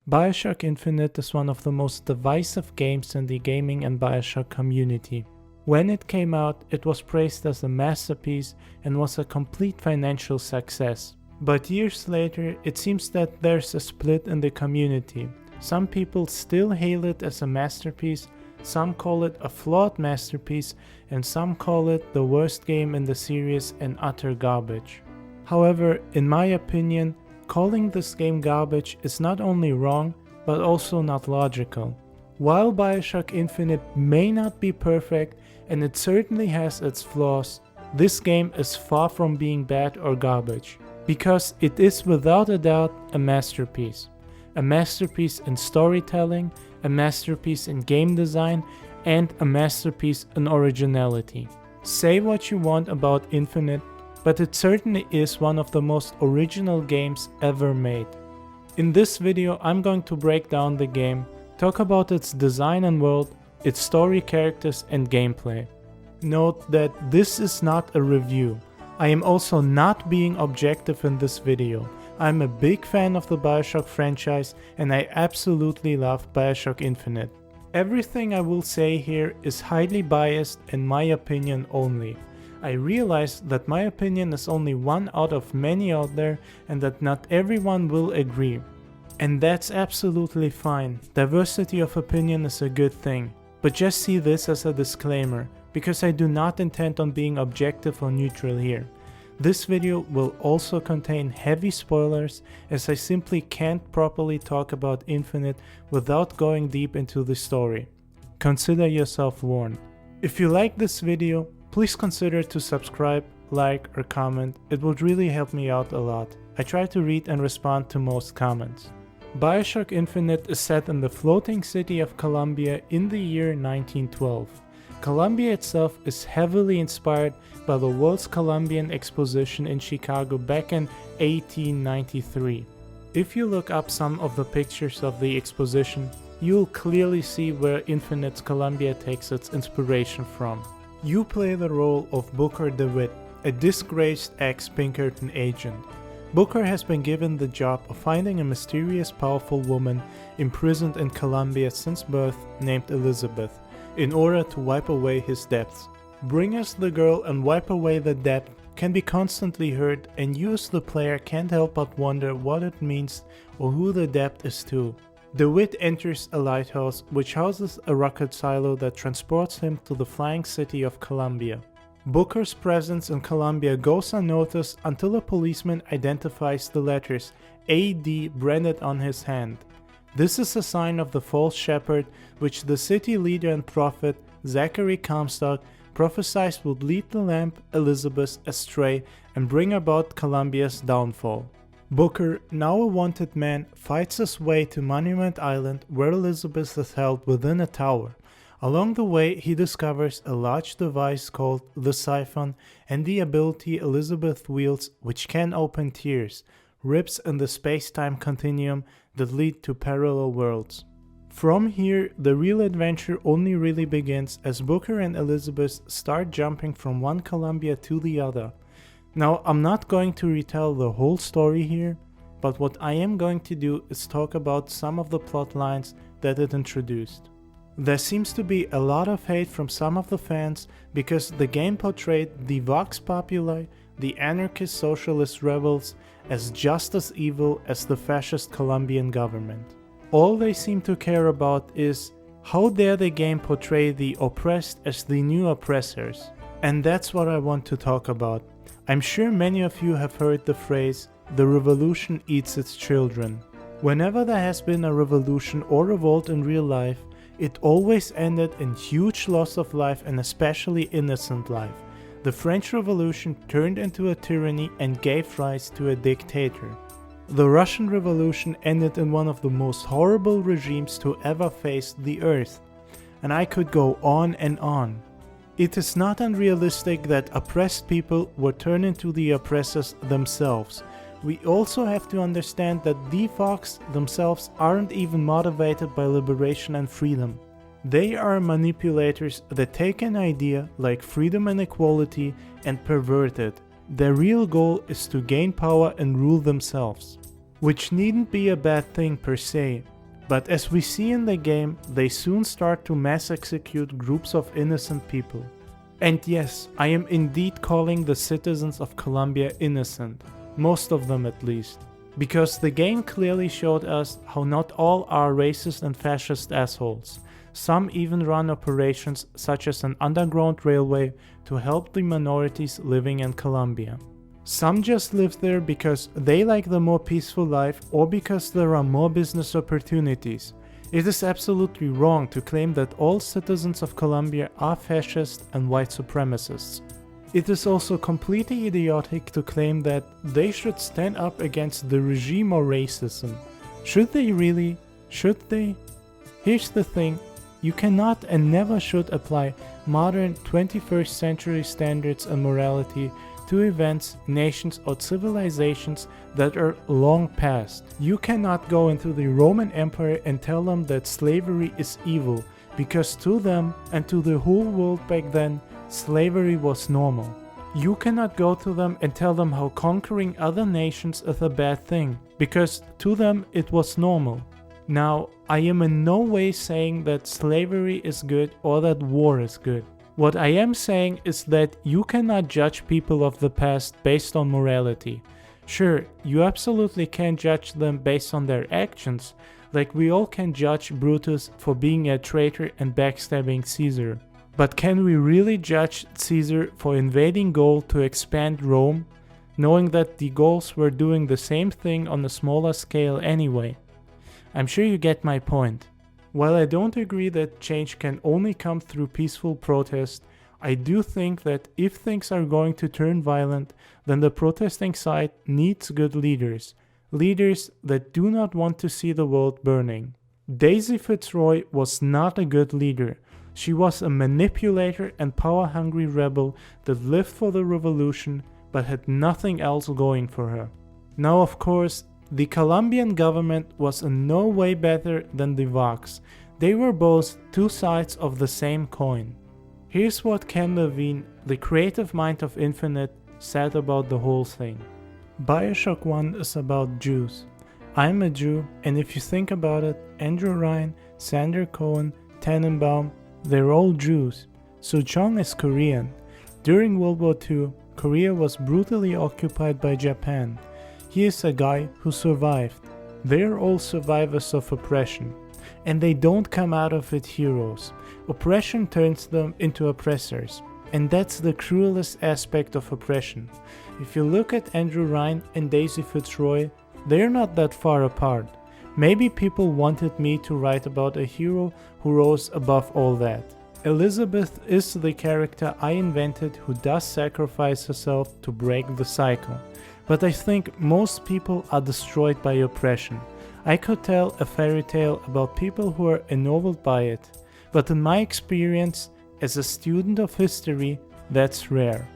Bioshock Infinite is one of the most divisive games in the gaming and Bioshock community. When it came out, it was praised as a masterpiece and was a complete financial success. But years later, it seems that there's a split in the community. Some people still hail it as a masterpiece, some call it a flawed masterpiece, and some call it the worst game in the series and utter garbage. However, in my opinion, calling this game garbage is not only wrong, but also not logical. While Bioshock Infinite may not be perfect, and it certainly has its flaws, this game is far from being bad or garbage, because it is without a doubt a masterpiece. A masterpiece in storytelling, a masterpiece in game design, and a masterpiece in originality. Say what you want about Infinite, but it certainly is one of the most original games ever made. In this video, I'm going to break down the game, talk about its design and world, its story, characters, and gameplay. Note that this is not a review. I am also not being objective in this video. I'm a big fan of the Bioshock franchise and I absolutely love Bioshock Infinite. Everything I will say here is highly biased and my opinion only. I realize that my opinion is only one out of many out there and that not everyone will agree. And that's absolutely fine. Diversity of opinion is a good thing. But just see this as a disclaimer, because I do not intend on being objective or neutral here. This video will also contain heavy spoilers, as I simply can't properly talk about Infinite without going deep into the story. Consider yourself warned. If you like this video, please consider to subscribe, like, or comment. It would really help me out a lot. I try to read and respond to most comments. Bioshock Infinite is set in the floating city of Columbia in the year 1912. Columbia itself is heavily inspired by the World's Columbian Exposition in Chicago back in 1893. If you look up some of the pictures of the exposition, you'll clearly see where Infinite's Columbia takes its inspiration from. You play the role of Booker DeWitt, a disgraced ex-Pinkerton agent. Booker has been given the job of finding a mysterious powerful woman imprisoned in Columbia since birth named Elizabeth, in order to wipe away his debts. Bring us the girl and wipe away the debt can be constantly heard, and you as the player can't help but wonder what it means or who the debt is to. DeWitt enters a lighthouse which houses a rocket silo that transports him to the flying city of Columbia. Booker's presence in Columbia goes unnoticed until a policeman identifies the letters AD branded on his hand. This is a sign of the false shepherd which the city leader and prophet Zachary Comstock prophesies would lead the lamb Elizabeth astray and bring about Columbia's downfall. Booker, now a wanted man, fights his way to Monument Island where Elizabeth is held within a tower. Along the way, he discovers a large device called the Siphon and the ability Elizabeth wields which can open tears, rips in the space-time continuum that lead to parallel worlds. From here, the real adventure only really begins as Booker and Elizabeth start jumping from one Columbia to the other. Now, I'm not going to retell the whole story here, but what I am going to do is talk about some of the plot lines that it introduced. There seems to be a lot of hate from some of the fans because the game portrayed the Vox Populi, the anarchist socialist rebels, as just as evil as the fascist Colombian government. All they seem to care about is how dare the game portray the oppressed as the new oppressors. And that's what I want to talk about. I'm sure many of you have heard the phrase, "the revolution eats its children." Whenever there has been a revolution or revolt in real life, it always ended in huge loss of life and especially innocent life. The French Revolution turned into a tyranny and gave rise to a dictator. The Russian Revolution ended in one of the most horrible regimes to ever face the earth. And I could go on and on. It is not unrealistic that oppressed people were turned into the oppressors themselves. We also have to understand that the Vox themselves aren't even motivated by liberation and freedom. They are manipulators that take an idea like freedom and equality and pervert it. Their real goal is to gain power and rule themselves. Which needn't be a bad thing per se. But as we see in the game, they soon start to mass execute groups of innocent people. And yes, I am indeed calling the citizens of Colombia innocent, most of them at least. Because the game clearly showed us how not all are racist and fascist assholes. Some even run operations such as an underground railway to help the minorities living in Colombia. Some just live there because they like the more peaceful life or because there are more business opportunities. It is absolutely wrong to claim that all citizens of Colombia are fascist and white supremacists. It is also completely idiotic to claim that they should stand up against the regime or racism. Should they really? Should they? Here's the thing, you cannot and never should apply modern 21st century standards and morality to events, nations or civilizations that are long past. You cannot go into the Roman Empire and tell them that slavery is evil, because to them and to the whole world back then, slavery was normal. You cannot go to them and tell them how conquering other nations is a bad thing, because to them it was normal. Now, I am in no way saying that slavery is good or that war is good. What I am saying is that you cannot judge people of the past based on morality. Sure, you absolutely can judge them based on their actions, like we all can judge Brutus for being a traitor and backstabbing Caesar. But can we really judge Caesar for invading Gaul to expand Rome, knowing that the Gauls were doing the same thing on a smaller scale anyway? I'm sure you get my point. While I don't agree that change can only come through peaceful protest, I do think that if things are going to turn violent, then the protesting side needs good leaders. Leaders that do not want to see the world burning. Daisy Fitzroy was not a good leader. She was a manipulator and power-hungry rebel that lived for the revolution but had nothing else going for her. Now, of course, the Colombian government was in no way better than the Vox. They were both two sides of the same coin. Here's what Ken Levine, the creative mind of Infinite, said about the whole thing. Bioshock 1 is about Jews. I'm a Jew, and if you think about it, Andrew Ryan, Sander Cohen, Tannenbaum, they're all Jews. So Chong is Korean. During World War II, Korea was brutally occupied by Japan. He is a guy who survived. They're all survivors of oppression. And they don't come out of it heroes. Oppression turns them into oppressors. And that's the cruelest aspect of oppression. If you look at Andrew Ryan and Daisy Fitzroy, they're not that far apart. Maybe people wanted me to write about a hero who rose above all that. Elizabeth is the character I invented who does sacrifice herself to break the cycle. But I think most people are destroyed by oppression. I could tell a fairy tale about people who are ennobled by it, but in my experience as a student of history, that's rare.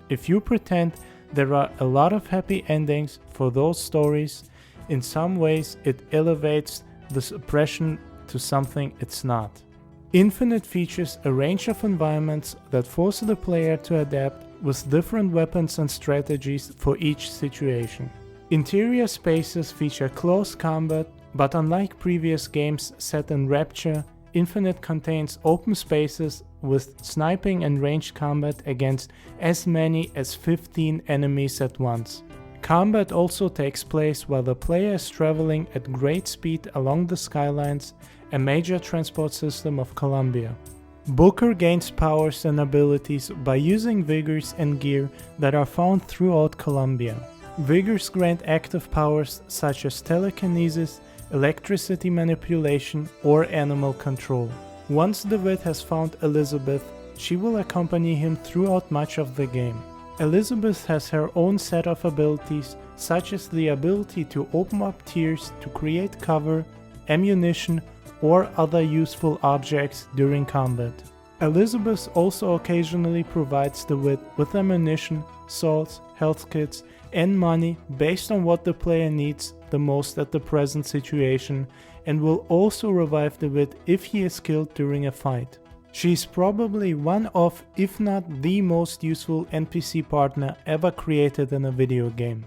If you pretend there are a lot of happy endings for those stories, in some ways it elevates this oppression to something it's not. Infinite features a range of environments that force the player to adapt with different weapons and strategies for each situation. Interior spaces feature close combat, but unlike previous games set in Rapture, Infinite contains open spaces with sniping and ranged combat against as many as 15 enemies at once. Combat also takes place while the player is traveling at great speed along the skylines, a major transport system of Colombia. Booker gains powers and abilities by using vigors and gear that are found throughout Colombia. Vigors grant active powers such as telekinesis, electricity manipulation, or animal control. Once DeWitt has found Elizabeth, she will accompany him throughout much of the game. Elizabeth has her own set of abilities, such as the ability to open up tiers to create cover, ammunition, or other useful objects during combat. Elizabeth also occasionally provides DeWitt with ammunition, salts, health kits, and money based on what the player needs the most at the present situation, and will also revive DeWitt if he is killed during a fight. She's probably one of, if not the most useful NPC partner ever created in a video game.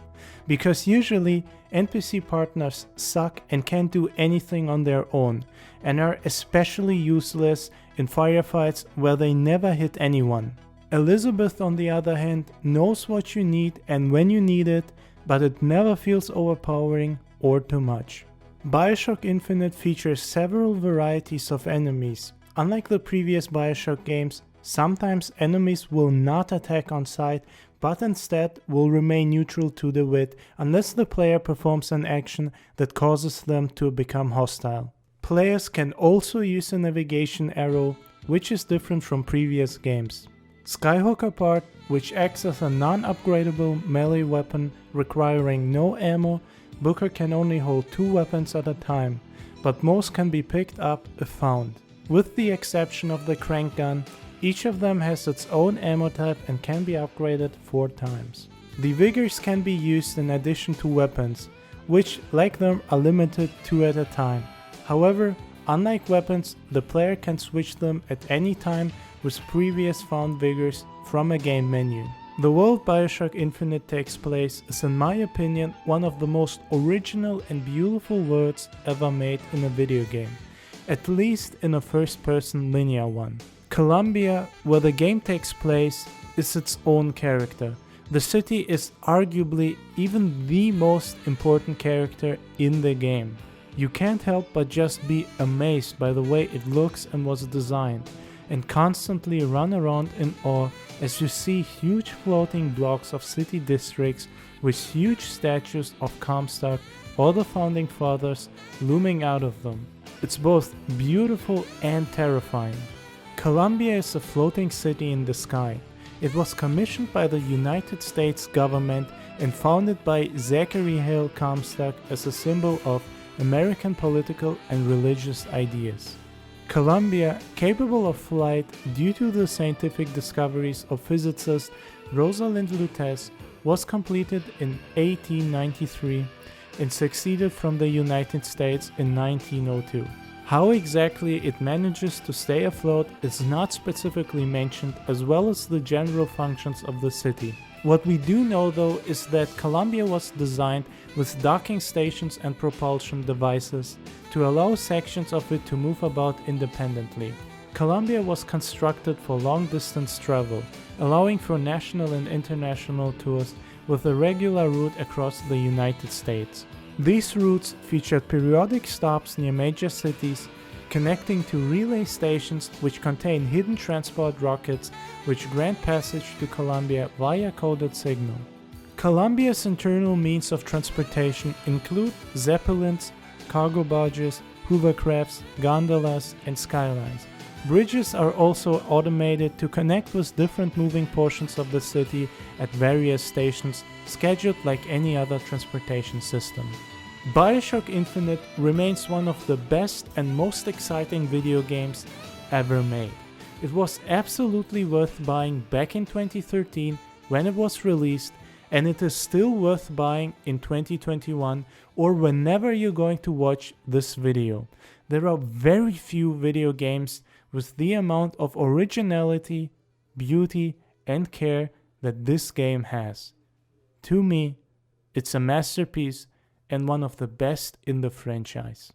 Because usually NPC partners suck and can't do anything on their own, and are especially useless in firefights where they never hit anyone. Elizabeth, on the other hand, knows what you need and when you need it, but it never feels overpowering or too much. Bioshock Infinite features several varieties of enemies. Unlike the previous Bioshock games, sometimes enemies will not attack on sight, but instead will remain neutral to the wit unless the player performs an action that causes them to become hostile. Players can also use a navigation arrow, which is different from previous games. Skyhooker part, which acts as a non-upgradable melee weapon requiring no ammo. Booker can only hold 2 weapons at a time, but most can be picked up if found. With the exception of the crank gun, each of them has its own ammo type and can be upgraded 4 times. The Vigors can be used in addition to weapons, which, like them, are limited 2 at a time. However, unlike weapons, the player can switch them at any time with previous found Vigors from a game menu. The world Bioshock Infinite takes place is, in my opinion, one of the most original and beautiful worlds ever made in a video game, at least in a first-person linear one. Columbia, where the game takes place, is its own character. The city is arguably even the most important character in the game. You can't help but just be amazed by the way it looks and was designed, and constantly run around in awe as you see huge floating blocks of city districts with huge statues of Comstock or the Founding Fathers looming out of them. It's both beautiful and terrifying. Columbia is a floating city in the sky. It was commissioned by the United States government and founded by Zachary Hale Comstock as a symbol of American political and religious ideas. Columbia, capable of flight due to the scientific discoveries of physicist Rosalind Lutece, was completed in 1893 and succeeded from the United States in 1902. How exactly it manages to stay afloat is not specifically mentioned, as well as the general functions of the city. What we do know though is that Columbia was designed with docking stations and propulsion devices to allow sections of it to move about independently. Columbia was constructed for long-distance travel, allowing for national and international tours with a regular route across the United States. These routes featured periodic stops near major cities, connecting to relay stations which contain hidden transport rockets which grant passage to Columbia via coded signal. Columbia's internal means of transportation include zeppelins, cargo barges, hovercrafts, gondolas, and skylines. Bridges are also automated to connect with different moving portions of the city at various stations, scheduled like any other transportation system. Bioshock Infinite remains one of the best and most exciting video games ever made. It was absolutely worth buying back in 2013 when it was released, and it is still worth buying in 2021 or whenever you're going to watch this video. There are very few video games with the amount of originality, beauty, and care that this game has. To me, it's a masterpiece and one of the best in the franchise.